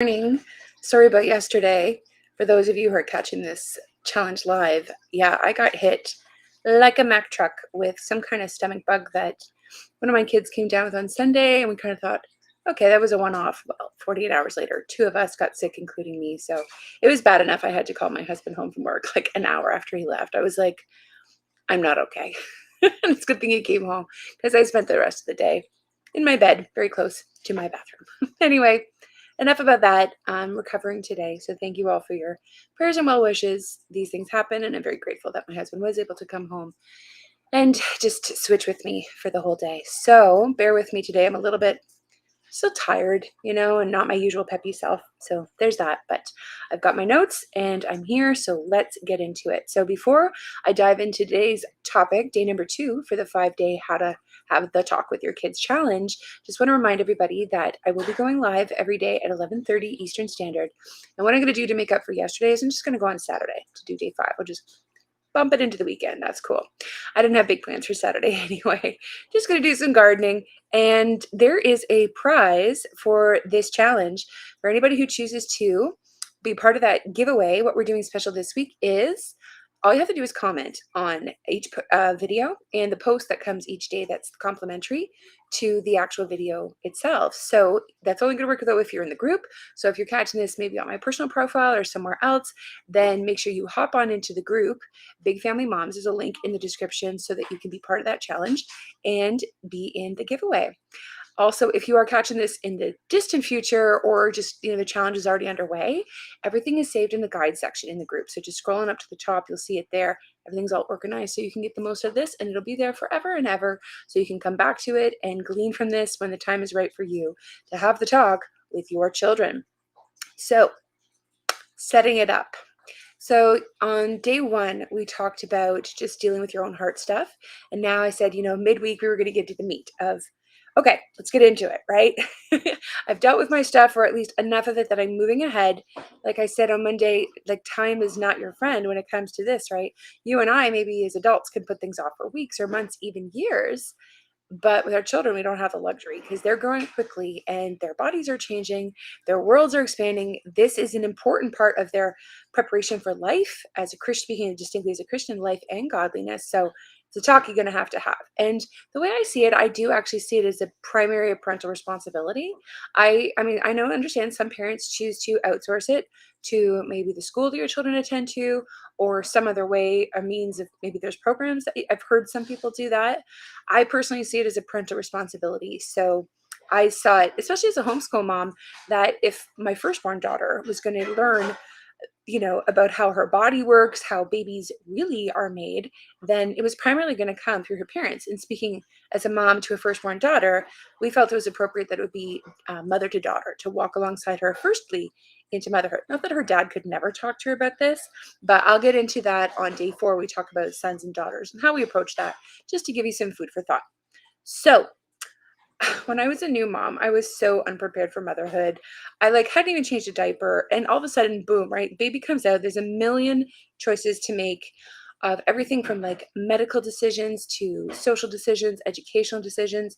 Morning. Sorry about yesterday. For those of you who are catching this challenge live, yeah, I got hit like a Mack truck with some kind of stomach bug that one of my kids came down with on Sunday, and we kind of thought, okay, that was a one-off. Well, 48 hours later, two of us got sick, including me. So it was bad enough I had to call my husband home from work like an hour after he left. I was like, I'm not okay. And it's a good thing he came home because I spent the rest of the day in my bed, very close to my bathroom. Anyway, enough about that. I'm recovering today. So thank you all for your prayers and well wishes. These things happen, and I'm very grateful that my husband was able to come home and just switch with me for the whole day. So bear with me today. I'm a little bit still tired, and not my usual peppy self. So there's that. But I've got my notes and I'm here. So let's get into it. So before I dive into today's topic, day number 2 for the 5-day How to Have the Talk with Your Kids challenge, just want to remind everybody that I will be going live every day at 11:30 Eastern Standard. And what I'm going to do to make up for yesterday is I'm just going to go on Saturday to do day 5. I'll just bump it into the weekend. That's cool. I didn't have big plans for Saturday anyway. Just going to do some gardening. And there is a prize for this challenge for anybody who chooses to be part of that giveaway. What we're doing special this week is all you have to do is comment on each video and the post that comes each day that's complimentary to the actual video itself. So that's only going to work though if you're in the group. So if you're catching this maybe on my personal profile or somewhere else, then make sure you hop on into the group, Big Family Moms. There's a link in the description so that you can be part of that challenge and be in the giveaway. Also, if you are catching this in the distant future or just, the challenge is already underway, everything is saved in the guide section in the group. So just scrolling up to the top, you'll see it there. Everything's all organized so you can get the most of this, and it'll be there forever and ever. So you can come back to it and glean from this when the time is right for you to have the talk with your children. So setting it up. So on day 1, we talked about just dealing with your own heart stuff. And now I said, midweek we were going to get to the meat of, okay, let's get into it, right? I've dealt with my stuff, or at least enough of it that I'm moving ahead. Like I said on Monday, like time is not your friend when it comes to this, right? You and I, maybe as adults, can put things off for weeks or months, even years. But with our children, we don't have the luxury because they're growing quickly and their bodies are changing, their worlds are expanding. This is an important part of their preparation for life as a Christian, speaking distinctly as a Christian, life and godliness. So it's a talk you're going to have. And the way I see it, I do actually see it as a primary parental responsibility. I mean, I know, understand some parents choose to outsource it to maybe the school that your children attend to, or some other way, a means of maybe there's programs that I've heard some people do that. I personally see it as a parental responsibility. So I saw it, especially as a homeschool mom, that if my firstborn daughter was going to learn, about how her body works, how babies really are made, then it was primarily going to come through her parents. And speaking as a mom to a firstborn daughter, we felt it was appropriate that it would be mother to daughter to walk alongside her firstly into motherhood. Not that her dad could never talk to her about this, but I'll get into that on day 4. We talk about sons and daughters and how we approach that, just to give you some food for thought. So when I was a new mom, I was so unprepared for motherhood. I hadn't even changed a diaper, and all of a sudden, boom, right? Baby comes out. There's a million choices to make of everything from medical decisions to social decisions, educational decisions.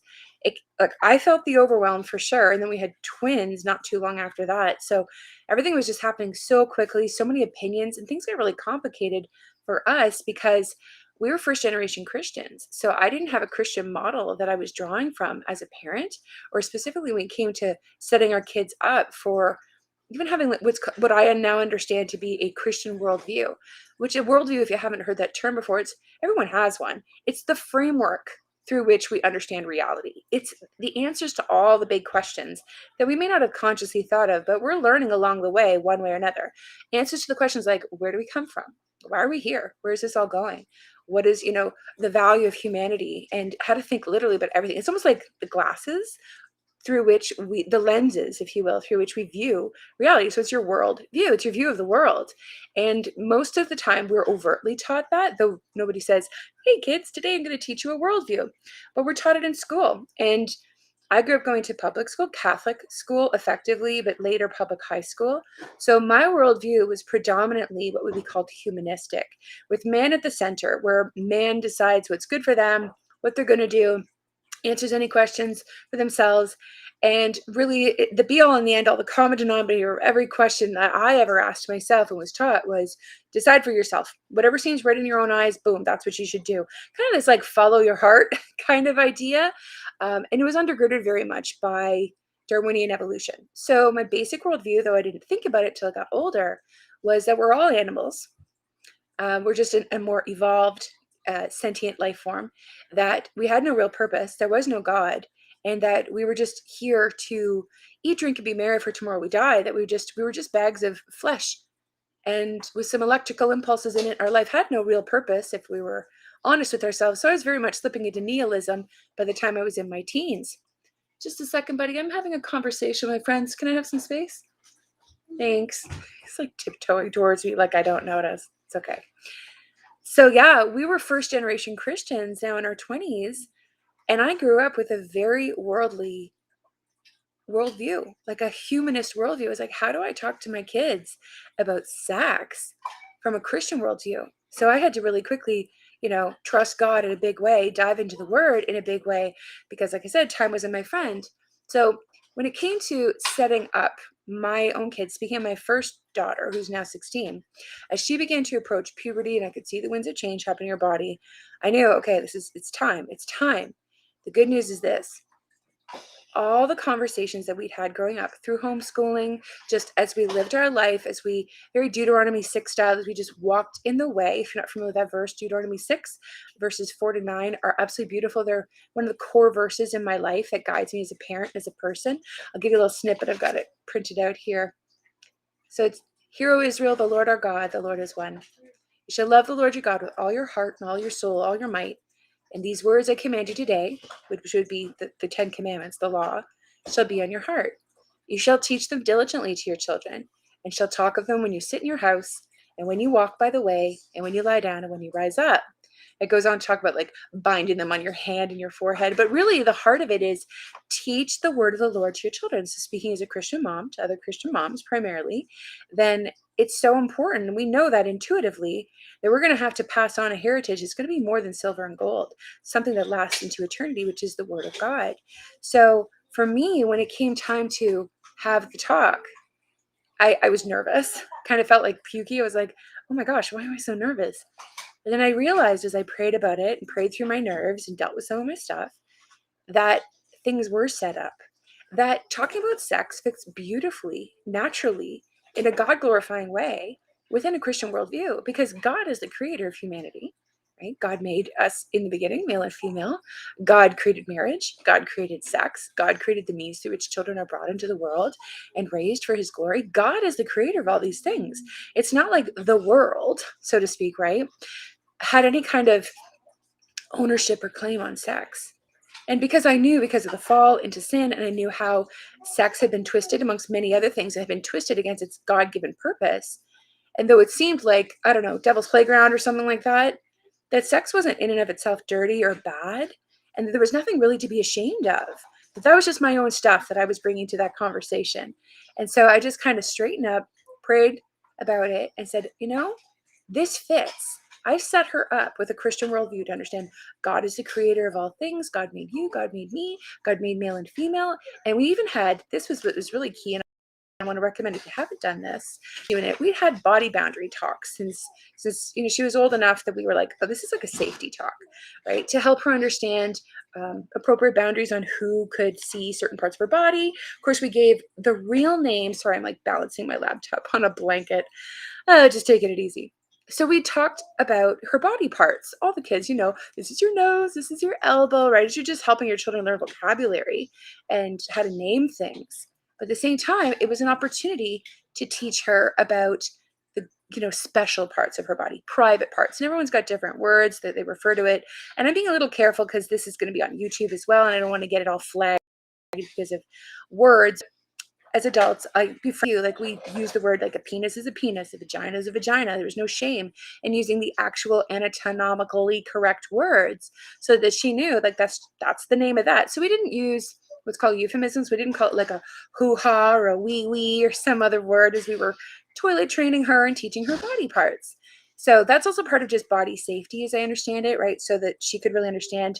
I felt the overwhelm for sure. And then we had twins not too long after that. So everything was just happening so quickly, so many opinions, and things got really complicated for us because we were first generation Christians. So I didn't have a Christian model that I was drawing from as a parent, or specifically when it came to setting our kids up for even having what I now understand to be a Christian worldview. Which a worldview, if you haven't heard that term before, everyone has one. It's the framework through which we understand reality. It's the answers to all the big questions that we may not have consciously thought of, but we're learning along the way, one way or another. Answers to the questions like, where do we come from? Why are we here? Where is this all going? What is, the value of humanity, and how to think literally about everything. It's almost like the glasses through which the lenses, if you will, through which we view reality. So it's your world view, it's your view of the world. And most of the time we're overtly taught that, though nobody says, hey kids, today I'm going to teach you a worldview, but we're taught it in school. And I grew up going to public school, Catholic school effectively, but later public high school. So my worldview was predominantly what would be called humanistic, with man at the center, where man decides what's good for them, what they're going to do, answers any questions for themselves. And really, the be all and the end all, the common denominator of every question that I ever asked myself and was taught was decide for yourself. Whatever seems right in your own eyes, boom, that's what you should do. Kind of this like follow your heart kind of idea. And it was undergirded very much by Darwinian evolution. So my basic worldview, though I didn't think about it till I got older, was that we're all animals. We're just a more evolved, sentient life form, that we had no real purpose. There was no God, and that we were just here to eat, drink, and be merry, for tomorrow we die. That we were just bags of flesh, and with some electrical impulses in it. Our life had no real purpose if we were honest with ourselves. So I was very much slipping into nihilism by the time I was in my teens. Just a second, buddy. I'm having a conversation with my friends. Can I have some space? Thanks. He's like tiptoeing towards me like I don't notice. It's okay. So yeah, we were first generation Christians now in our 20s, and I grew up with a very worldly worldview, like a humanist worldview. It was like, how do I talk to my kids about sex from a Christian worldview? So I had to really quickly, trust God in a big way, dive into the word in a big way, because like I said, time wasn't my friend. So when it came to setting up my own kids, speaking of my first daughter, who's now 16, as she began to approach puberty and I could see the winds of change happening in her body, I knew, okay, it's time. It's time. The good news is this: all the conversations that we'd had growing up through homeschooling, just as we lived our life, as we very Deuteronomy 6 style, as we just walked in the way. If you're not familiar with that verse, Deuteronomy 6 verses 4-9 are absolutely beautiful. They're one of the core verses in my life that guides me as a parent, as a person. I'll give you a little snippet. I've got it printed out here. So it's, Hear, O Israel, the Lord our God, the Lord is one. You shall love the Lord your God with all your heart and all your soul, all your might. And these words I command you today, which would be the 10 commandments, the law, shall be on your heart. You shall teach them diligently to your children, and shall talk of them when you sit in your house, and when you walk by the way, and when you lie down, and when you rise up. It goes on to talk about like binding them on your hand and your forehead. But really, the heart of it is teach the word of the Lord to your children. So, speaking as a Christian mom to other Christian moms primarily, then it's so important. We know that intuitively that we're going to have to pass on a heritage. It's going to be more than silver and gold, something that lasts into eternity, which is the word of God. So, for me, when it came time to have the talk, I was nervous, kind of felt like pukey. I was like, oh my gosh, why am I so nervous? And then I realized as I prayed about it and prayed through my nerves and dealt with some of my stuff, that things were set up. That talking about sex fits beautifully, naturally, in a God glorifying way within a Christian worldview, because God is the creator of humanity. Right? God made us in the beginning, male and female. God created marriage. God created sex. God created the means through which children are brought into the world and raised for his glory. God is the creator of all these things. It's not like the world, so to speak, right, had any kind of ownership or claim on sex. And because I knew, because of the fall into sin, and I knew how sex had been twisted amongst many other things that had been twisted against its God-given purpose, and though it seemed like, I don't know, devil's playground or something like that, that sex wasn't in and of itself dirty or bad, and that there was nothing really to be ashamed of. That was just my own stuff that I was bringing to that conversation. And so I just kind of straightened up, prayed about it, and said, this fits. I set her up with a Christian worldview to understand God is the creator of all things. God made you, God made me, God made male and female. And we even had, this was what was really key, and I want to recommend if you haven't done this, doing it. We had body boundary talks since she was old enough that we were like, oh, this is like a safety talk, right? To help her understand appropriate boundaries on who could see certain parts of her body. Of course, we gave the real name. Sorry, I'm like balancing my laptop on a blanket. Just taking it easy. So we talked about her body parts. All the kids, this is your nose, this is your elbow, right? As you're just helping your children learn vocabulary and how to name things. But at the same time, it was an opportunity to teach her about the special parts of her body, private parts. And everyone's got different words that they refer to it. And I'm being a little careful because this is going to be on YouTube as well, and I don't want to get it all flagged because of words. As adults, before you, like, we use the word like a penis is a penis, a vagina is a vagina. There was no shame in using the actual anatomically correct words, so that she knew like that's the name of that. So we didn't use what's called euphemisms. We didn't call it like a hoo-ha or a wee-wee or some other word, as we were toilet training her and teaching her body parts. So that's also part of just body safety, as I understand it, right? So that she could really understand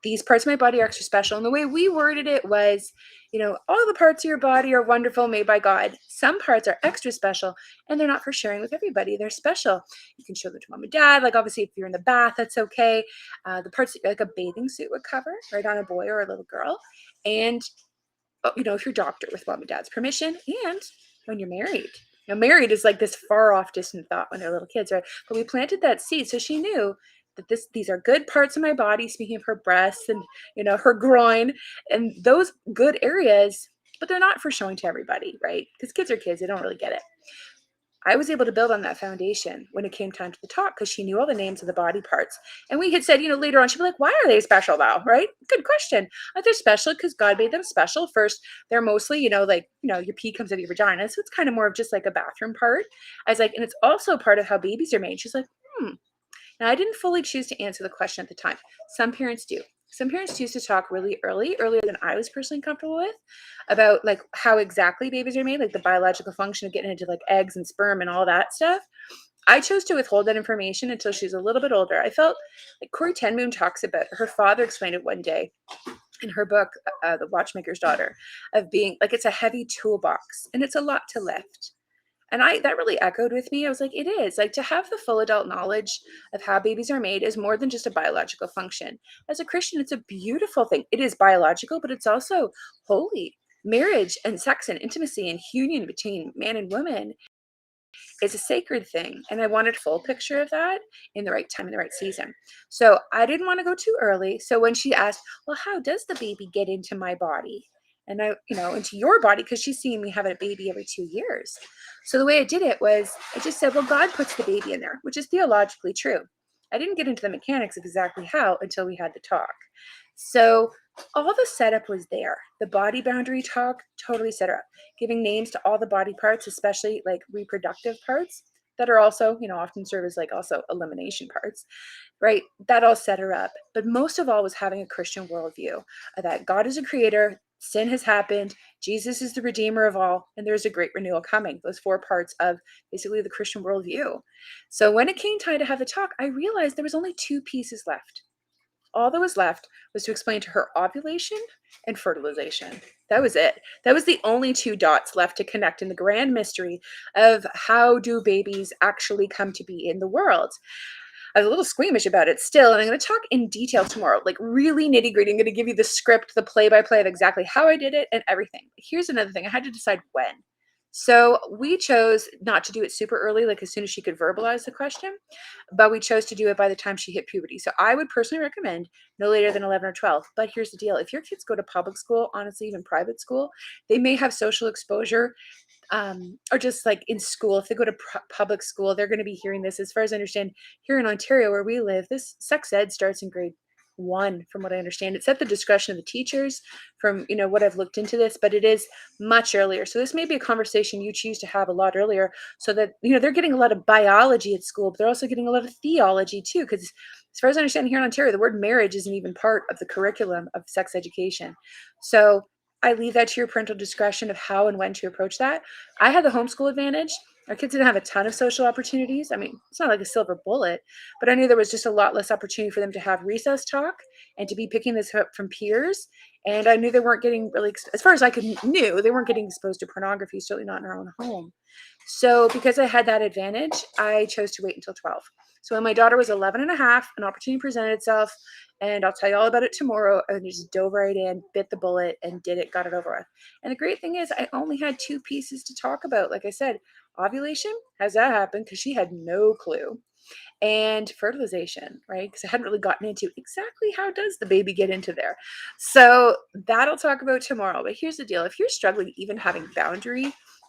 these parts of my body are extra special. And the way we worded it was, all the parts of your body are wonderful, made by God. Some parts are extra special, and they're not for sharing with everybody. They're special. You can show them to mom and dad. Like, obviously, if you're in the bath, that's okay. The parts that, like a bathing suit would cover, right, on a boy or a little girl. And if you're doctor with mom and dad's permission, and when you're married. Now, married is like this far off distant thought when they're little kids, right? But we planted that seed, so she knew that these are good parts of my body. Speaking of her breasts and her groin, and those good areas, but they're not for showing to everybody, right? Because kids are kids; they don't really get it. I was able to build on that foundation when it came time to the talk because she knew all the names of the body parts. And we had said, later on, she'd be like, why are they special though? Right? Good question. They're special because God made them special. First, they're mostly, your pee comes out of your vagina. So it's kind of more of just like a bathroom part. I was like, and it's also part of how babies are made. She's like, Now, I didn't fully choose to answer the question at the time. Some parents do. Some parents choose to talk really earlier than I was personally comfortable with, about like how exactly babies are made, like the biological function of getting into like eggs and sperm and all that stuff. I chose to withhold that information until she's a little bit older. I felt like Corey Ten Moon talks about, her father explained it one day in her book, The Watchmaker's Daughter, of being like, it's a heavy toolbox and it's a lot to lift. And that really echoed with me. I was like, it is like, to have the full adult knowledge of how babies are made is more than just a biological function. As a Christian, it's a beautiful thing. It is biological, but it's also holy. Marriage and sex and intimacy and union between man and woman is a sacred thing. And I wanted a full picture of that in the right time, in the right season. So I didn't want to go too early. So when she asked, well, how does the baby get into my body? And into your body, because she's seeing me have a baby every 2 years. So the way I did it was, I just said, well, God puts the baby in there, which is theologically true. I didn't get into the mechanics of exactly how until we had the talk. So all the setup was there. The body boundary talk totally set her up, giving names to all the body parts, especially like reproductive parts that are also, often serve as like also elimination parts, right? That all set her up. But most of all was having a Christian worldview that God is a creator, sin has happened, Jesus is the redeemer of all, and there's a great renewal coming. Those 4 parts of basically the Christian worldview. So when it came time to have the talk, I realized there was only 2 pieces left. All that was left was to explain to her ovulation and fertilization. That was it. That was the only 2 dots left to connect in the grand mystery of how do babies actually come to be in the world. I was a little squeamish about it still, and I'm going to talk in detail tomorrow, like really nitty gritty. I'm going to give you the script, the play by play of exactly how I did it and everything. Here's another thing. I had to decide when. So we chose not to do it super early, like as soon as she could verbalize the question, but we chose to do it by the time she hit puberty. So I would personally recommend no later than 11 or 12. But here's the deal. If your kids go to public school, honestly, even private school, they may have social exposure, or just like in school. If they go to public school, they're going to be hearing this. As far as I understand, here in Ontario where we live, this sex ed starts in grade 1, from what I understand. It's at the discretion of the teachers from, what I've looked into this, but it is much earlier. So this may be a conversation you choose to have a lot earlier, so that, they're getting a lot of biology at school, but they're also getting a lot of theology too. Because as far as I understand, here in Ontario, the word marriage isn't even part of the curriculum of sex education. So I leave that to your parental discretion of how and when to approach that. I had the homeschool advantage. Our kids didn't have a ton of social opportunities. I mean, it's not like a silver bullet, but I knew there was just a lot less opportunity for them to have recess talk and to be picking this up from peers. And I knew they weren't getting really, as far as I knew, they weren't getting exposed to pornography, certainly not in our own home. So because I had that advantage, I chose to wait until 12. So when my daughter was 11 and a half, an opportunity presented itself, and I'll tell you all about it tomorrow. And just dove right in, bit the bullet, and did it, got it over with. And the great thing is, I only had 2 pieces to talk about. Like I said, ovulation, how's that happen? Because she had no clue. And fertilization, right? Because I hadn't really gotten into exactly how does the baby get into there. So that I'll talk about tomorrow. But here's the deal. If you're struggling even having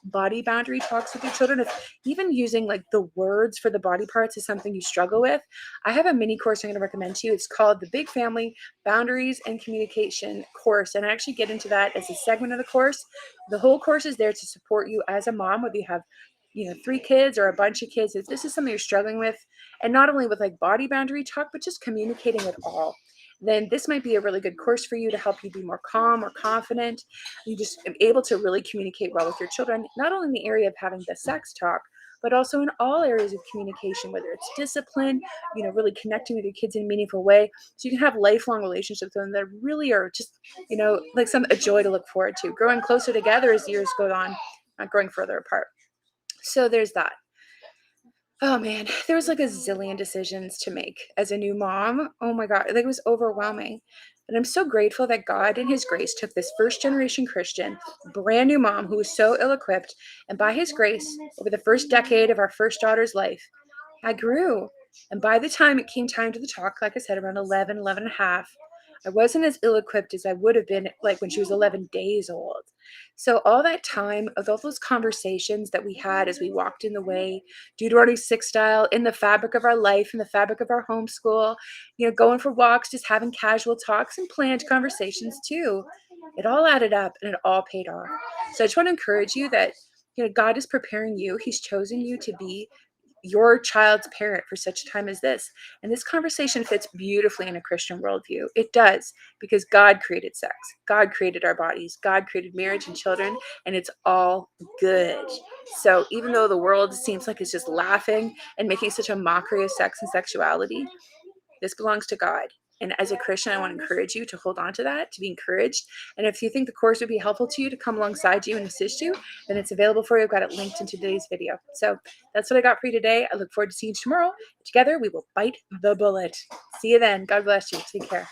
body boundary talks with your children, if even using like the words for the body parts is something you struggle with, I have a mini course I'm going to recommend to you. It's called the Big Family Boundaries and Communication course. And I actually get into that as a segment of the course. The whole course is there to support you as a mom, whether you have 3 kids or a bunch of kids. If this is something you're struggling with, and not only with like body boundary talk, but just communicating at all, then this might be a really good course for you to help you be more calm or confident. You just able to really communicate well with your children, not only in the area of having the sex talk, but also in all areas of communication, whether it's discipline, really connecting with your kids in a meaningful way. So you can have lifelong relationships with them that really are just, like a joy to look forward to, growing closer together as years go on, not growing further apart. So there's that. Oh man, there was like a zillion decisions to make as a new mom. Oh my God, like it was overwhelming. And I'm so grateful that God in His grace took this first generation Christian, brand new mom who was so ill equipped. And by His grace, over the first decade of our first daughter's life, I grew. And by the time it came time to the talk, like I said, around 11, 11 and a half, I wasn't as ill equipped as I would have been like when she was 11 days old. So, all that time of all those conversations that we had as we walked in the way, Deuteronomy 6 style, in the fabric of our life, in the fabric of our homeschool, going for walks, just having casual talks and planned conversations too. It all added up and it all paid off. So I just want to encourage you that God is preparing you. He's chosen you to be your child's parent for such a time as this. And this conversation fits beautifully in a Christian worldview. It does, because God created sex, God created our bodies, God created marriage and children, and it's all good. So even though the world seems like it's just laughing and making such a mockery of sex and sexuality, this belongs to God. And as a Christian, I want to encourage you to hold on to that, to be encouraged. And if you think the course would be helpful to you, to come alongside you and assist you, then it's available for you. I've got it linked in today's video. So that's what I got for you today. I look forward to seeing you tomorrow. Together, we will bite the bullet. See you then. God bless you. Take care.